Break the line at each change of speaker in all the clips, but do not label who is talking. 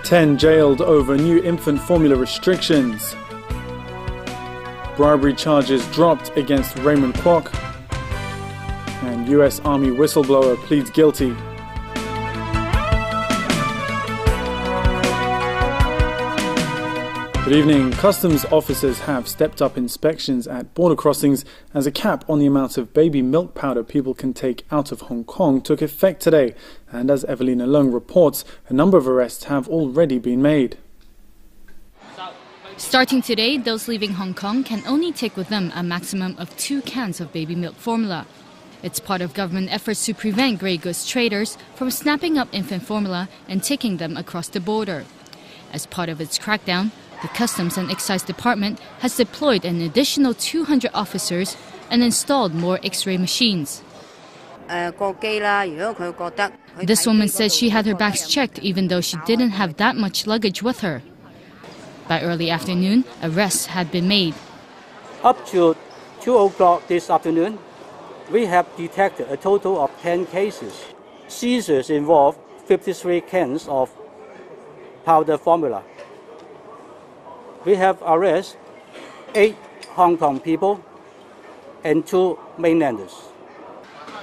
Ten jailed over new infant formula restrictions. Bribery charges dropped against Raymond Kwok. And US Army whistleblower pleads guilty. Good evening. Customs officers have stepped up inspections at border crossings as a cap on the amount of baby milk powder people can take out of Hong Kong took effect today. And as Evelina Leung reports, a number of arrests have already been made.
Starting today, those leaving Hong Kong can only take with them a maximum of 2 cans of baby milk formula. It's part of government efforts to prevent grey goods traders from snapping up infant formula and taking them across the border. As part of its crackdown, the Customs and Excise Department has deployed an additional 200 officers and installed more X-ray machines. This woman said she had her bags checked even though she didn't have that much luggage with her. By early afternoon, arrests had been made.
Up to 2 o'clock this afternoon, we have detected a total of 10 cases. Seizures involve 53 cans of powder formula. We have arrested 8 Hong Kong people and 2 mainlanders.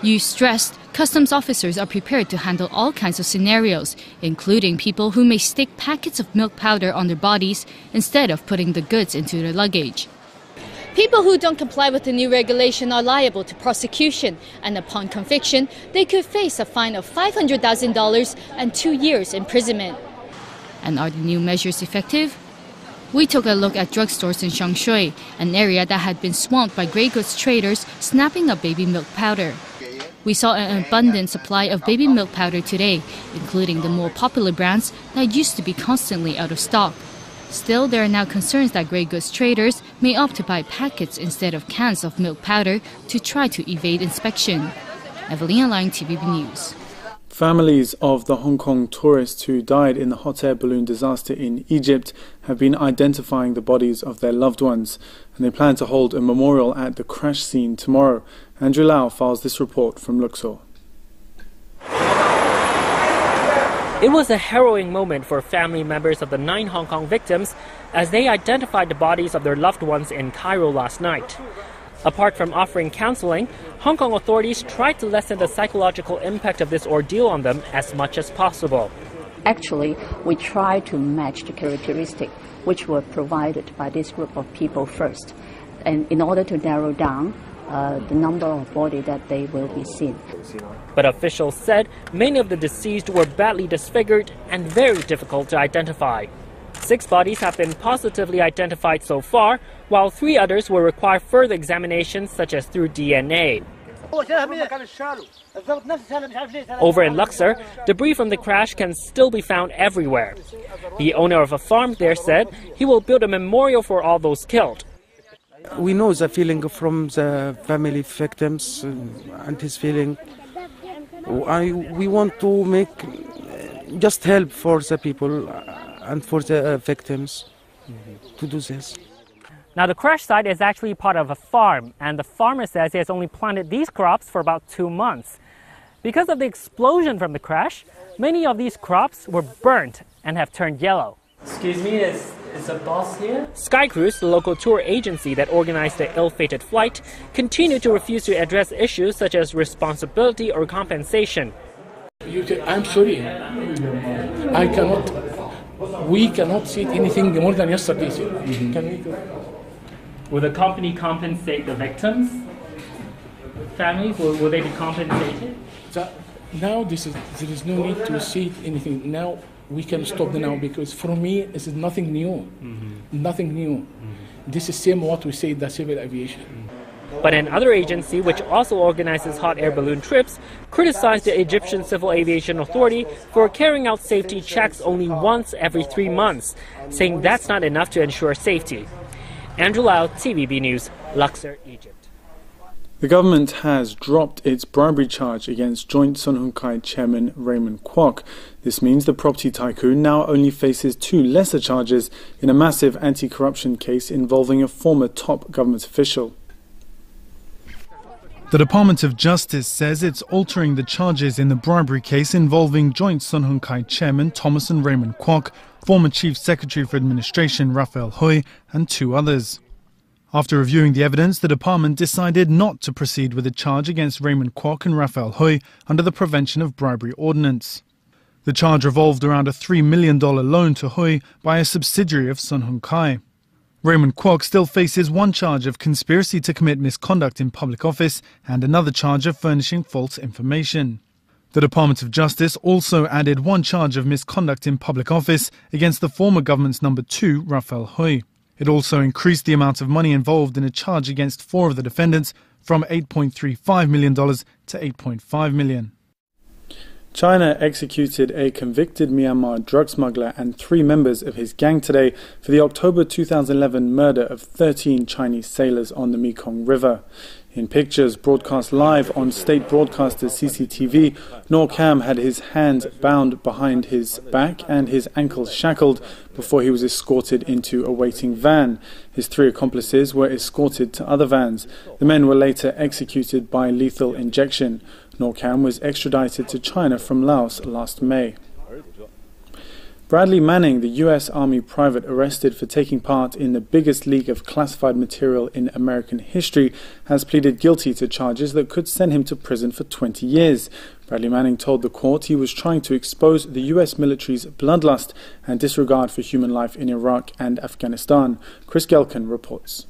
Yu stressed customs officers are prepared to handle all kinds of scenarios, including people who may stick packets of milk powder on their bodies instead of putting the goods into their luggage. People who don't comply with the new regulation are liable to prosecution, and upon conviction, they could face a fine of $500,000 and 2 years imprisonment. And are the new measures effective? We took a look at drugstores in Shangshui, an area that had been swamped by grey goods traders snapping up baby milk powder. We saw an abundant supply of baby milk powder today, including the more popular brands that used to be constantly out of stock. Still, there are now concerns that grey goods traders may opt to buy packets instead of cans of milk powder to try to evade inspection. Evelina Lang, TVB News.
Families of the Hong Kong tourists who died in the hot air balloon disaster in Egypt have been identifying the bodies of their loved ones, and they plan to hold a memorial at the crash scene tomorrow. Andrew Lau files this report from Luxor.
It was a harrowing moment for family members of the 9 Hong Kong victims as they identified the bodies of their loved ones in Cairo last night. Apart from offering counseling, Hong Kong authorities tried to lessen the psychological impact of this ordeal on them as much as possible.
Actually, we try to match the characteristics which were provided by this group of people first, and in order to narrow down the number of bodies that they will be seen.
But officials said many of the deceased were badly disfigured and very difficult to identify. 6 bodies have been positively identified so far, while 3 others will require further examinations such as through DNA. Over in Luxor, debris from the crash can still be found everywhere. The owner of a farm there said he will build a memorial for all those killed.
We know the feeling from the family victims and his feeling. We want to make just help for the people and for the victims to do this.
Now, the crash site is actually part of a farm, and the farmer says he has only planted these crops for about 2 months. Because of the explosion from the crash, many of these crops were burnt and have turned yellow.
Excuse me, is the boss here?
Sky Cruise, the local tour agency that organized the ill-fated flight, continued to refuse to address issues such as responsibility or compensation.
I'm sorry, we cannot see anything more than yesterday. Can we go?
Will the company compensate the victims? Families, will they be compensated?
Now there is no need to see anything. Now we can stop now because for me this is nothing new. Nothing new. This is same what we say in the civil aviation.
But an other agency, which also organizes hot air balloon trips, criticized the Egyptian Civil Aviation Authority for carrying out safety checks only once every 3 months, saying that's not enough to ensure safety. Andrew Lau, TVB News, Luxor, Egypt.
The government has dropped its bribery charge against Joint Sun Hung Kai chairman Raymond Kwok. This means the property tycoon now only faces 2 lesser charges in a massive anti-corruption case involving a former top government official. The Department of Justice says it's altering the charges in the bribery case involving joint Sun Hung Kai chairman Thomas and Raymond Kwok, former Chief Secretary for Administration Raphael Hui, and 2 others. After reviewing the evidence, the department decided not to proceed with a charge against Raymond Kwok and Raphael Hui under the Prevention of Bribery Ordinance. The charge revolved around a $3 million loan to Hui by a subsidiary of Sun Hung Kai. Raymond Kwok still faces 1 charge of conspiracy to commit misconduct in public office and another charge of furnishing false information. The Department of Justice also added 1 charge of misconduct in public office against the former government's number 2, Raphael Hui. It also increased the amount of money involved in a charge against 4 of the defendants from $8.35 million to $8.5 million. China executed a convicted Myanmar drug smuggler and 3 members of his gang today for the October 2011 murder of 13 Chinese sailors on the Mekong River. In pictures broadcast live on state broadcaster CCTV, Noor Kam had his hands bound behind his back and his ankles shackled before he was escorted into a waiting van. His 3 accomplices were escorted to other vans. The men were later executed by lethal injection. Noor Kam was extradited to China from Laos last May. Bradley Manning, the U.S. Army private arrested for taking part in the biggest leak of classified material in American history, has pleaded guilty to charges that could send him to prison for 20 years. Bradley Manning told the court he was trying to expose the U.S. military's bloodlust and disregard for human life in Iraq and Afghanistan. Chris Gelkin reports.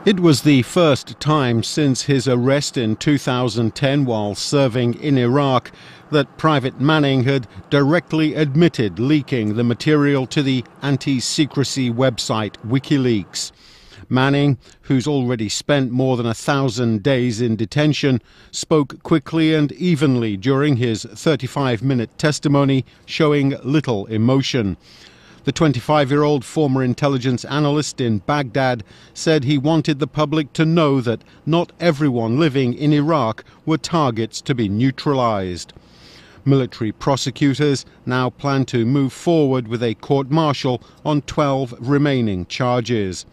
It was the first time since his arrest in 2010 while serving in Iraq that Private Manning had directly admitted leaking the material to the anti-secrecy website WikiLeaks. Manning, who's already spent more than 1,000 days in detention, spoke quickly and evenly during his 35-minute testimony, showing little emotion. The 25-year-old former intelligence analyst in Baghdad said he wanted the public to know that not everyone living in Iraq were targets to be neutralized. Military prosecutors now plan to move forward with a court-martial on 12 remaining charges.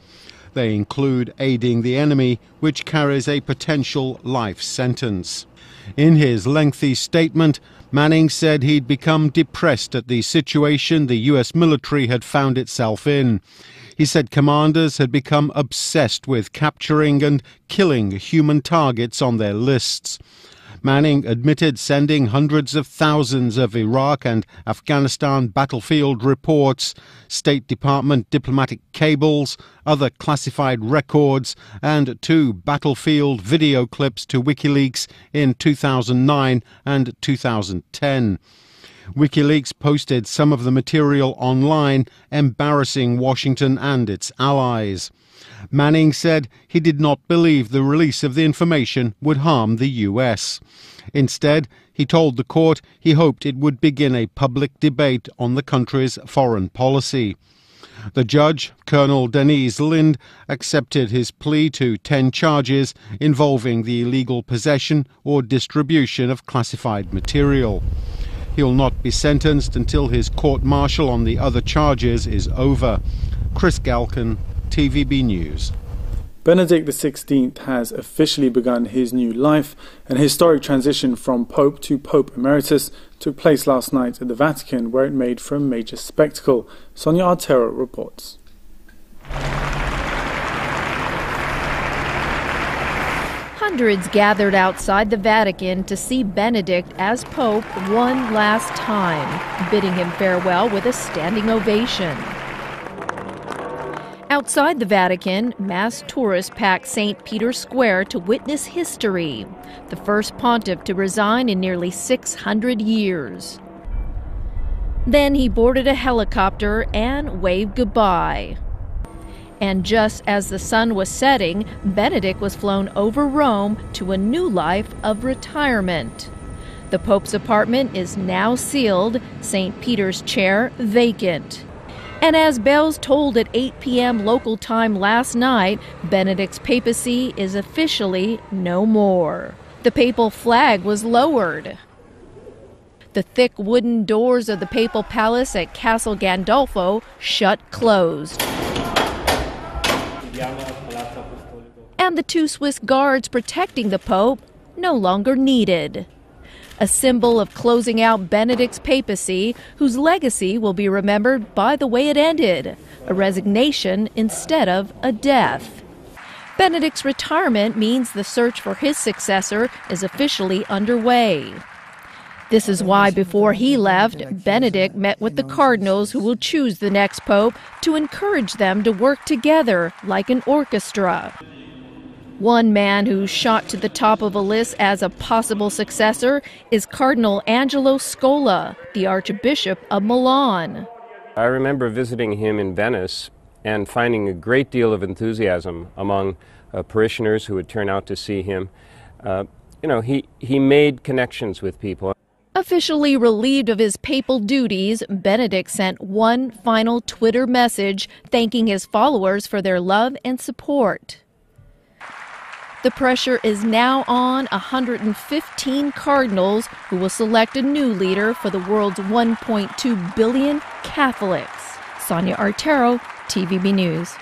They include aiding the enemy, which carries a potential life sentence. In his lengthy statement, Manning said he'd become depressed at the situation the U.S. military had found itself in. He said commanders had become obsessed with capturing and killing human targets on their lists. Manning admitted sending hundreds of thousands of Iraq and Afghanistan battlefield reports, State Department diplomatic cables, other classified records, and 2 battlefield video clips to WikiLeaks in 2009 and 2010. WikiLeaks posted some of the material online, embarrassing Washington and its allies. Manning said he did not believe the release of the information would harm the U.S. Instead, he told the court he hoped it would begin a public debate on the country's foreign policy. The judge, Colonel Denise Lind, accepted his plea to 10 charges involving the illegal possession or distribution of classified material. He'll not be sentenced until his court-martial on the other charges is over. Chris Galkin, TVB News.
Benedict XVI has officially begun his new life. An historic transition from Pope to Pope Emeritus took place last night at the Vatican, where it made for a major spectacle. Sonia Artero reports.
Hundreds gathered outside the Vatican to see Benedict as Pope one last time, bidding him farewell with a standing ovation. Outside the Vatican, mass tourists packed St. Peter's Square to witness history, the first pontiff to resign in nearly 600 years. Then he boarded a helicopter and waved goodbye. And just as the sun was setting, Benedict was flown over Rome to a new life of retirement. The Pope's apartment is now sealed, St. Peter's chair vacant. And as bells tolled at 8 p.m. local time last night, Benedict's papacy is officially no more. The papal flag was lowered. The thick wooden doors of the papal palace at Castle Gandolfo shut closed. and the 2 Swiss guards protecting the Pope no longer needed. A symbol of closing out Benedict's papacy, whose legacy will be remembered by the way it ended, a resignation instead of a death. Benedict's retirement means the search for his successor is officially underway. This is why before he left, Benedict met with the cardinals who will choose the next pope to encourage them to work together like an orchestra. One man who's shot to the top of a list as a possible successor is Cardinal Angelo Scola, the Archbishop of Milan.
I remember visiting him in Venice and finding a great deal of enthusiasm among parishioners who would turn out to see him. He made connections with people.
Officially relieved of his papal duties, Benedict sent one final Twitter message thanking his followers for their love and support. The pressure is now on 115 cardinals who will select a new leader for the world's 1.2 billion Catholics. Sonia Artero, TVB News.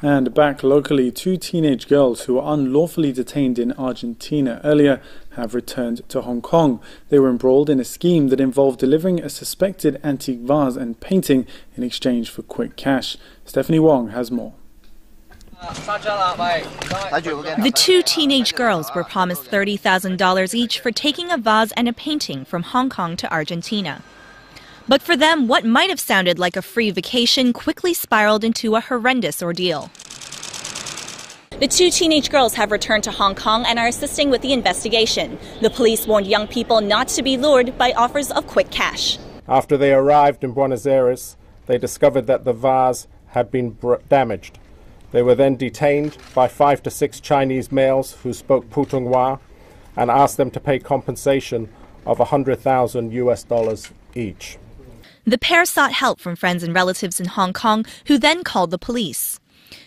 And back locally, 2 teenage girls who were unlawfully detained in Argentina earlier have returned to Hong Kong. They were embroiled in a scheme that involved delivering a suspected antique vase and painting in exchange for quick cash. Stephanie Wong has more.
The 2 teenage girls were promised $30,000 each for taking a vase and a painting from Hong Kong to Argentina. But for them, what might have sounded like a free vacation quickly spiraled into a horrendous ordeal. The 2 teenage girls have returned to Hong Kong and are assisting with the investigation. The police warned young people not to be lured by offers of quick cash.
After they arrived in Buenos Aires, they discovered that the vase had been damaged. They were then detained by 5 to 6 Chinese males who spoke Putonghua and asked them to pay compensation of $100,000 each.
The pair sought help from friends and relatives in Hong Kong, who then called the police.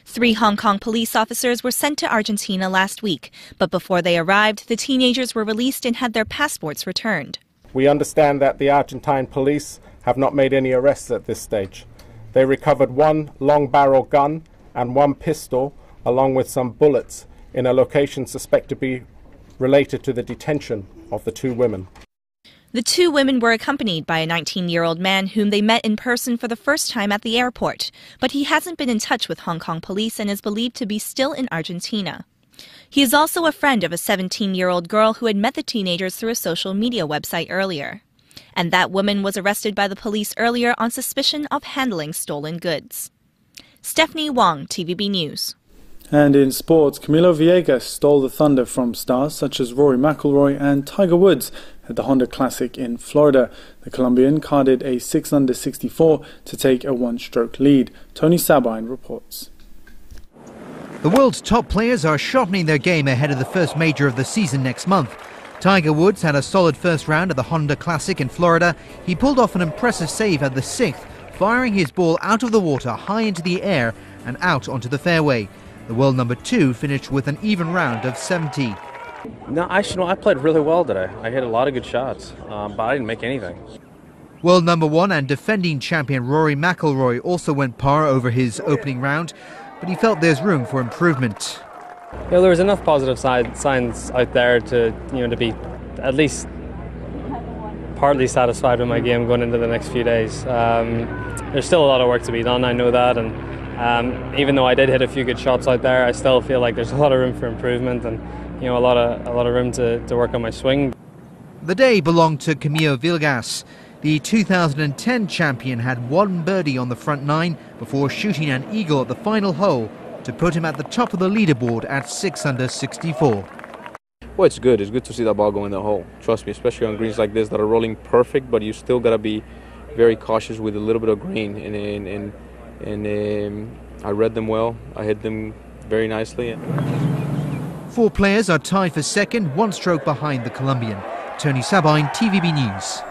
3 Hong Kong police officers were sent to Argentina last week, but before they arrived, the teenagers were released and had their passports returned.
We understand that the Argentine police have not made any arrests at this stage. They recovered 1 long-barrel gun and 1 pistol, along with some bullets, in a location suspected to be related to the detention of the 2 women.
The 2 women were accompanied by a 19-year-old man whom they met in person for the first time at the airport, but he hasn't been in touch with Hong Kong police and is believed to be still in Argentina. He is also a friend of a 17-year-old girl who had met the teenagers through a social media website earlier. And that woman was arrested by the police earlier on suspicion of handling stolen goods. Stephanie Wong, TVB News.
And in sports, Camilo Villegas stole the thunder from stars such as Rory McIlroy and Tiger Woods at the Honda Classic in Florida. The Colombian carded a 6-under 64 to take a 1-stroke lead. Tony Sabine reports.
The world's top players are sharpening their game ahead of the first major of the season next month. Tiger Woods had a solid first round at the Honda Classic in Florida. He pulled off an impressive save at the 6th, firing his ball out of the water high into the air and out onto the fairway. The world number 2 finished with an even round of 70.
I played really well today. I hit a lot of good shots, but I didn't make anything.
World number 1 and defending champion Rory McIlroy also went par over his opening round, but he felt there's room for improvement.
There was enough positive signs out there to be at least partly satisfied with my game going into the next few days. There's still a lot of work to be done, I know that, and even though I did hit a few good shots out there, I still feel like there's a lot of room for improvement and a lot of room to work on my swing.
The day belonged to Camilo Villegas. The 2010 champion had 1 birdie on the front 9 before shooting an eagle at the final hole to put him at the top of the leaderboard at 6-under 64.
Well, it's good. It's good to see that ball go in the hole. Trust me, especially on greens like this that are rolling perfect, but you still got to be very cautious with a little bit of green. And I read them well. I hit them very nicely.
4 players are tied for second, 1 stroke behind the Colombian. Tony Sabine, TVB News.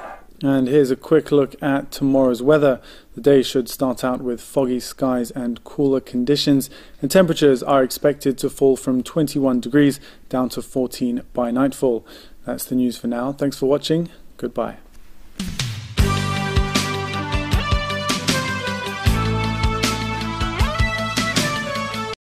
And here's a quick look at tomorrow's weather. The day should start out with foggy skies and cooler conditions, and temperatures are expected to fall from 21 degrees down to 14 by nightfall. That's the news for now. Thanks for watching. Goodbye.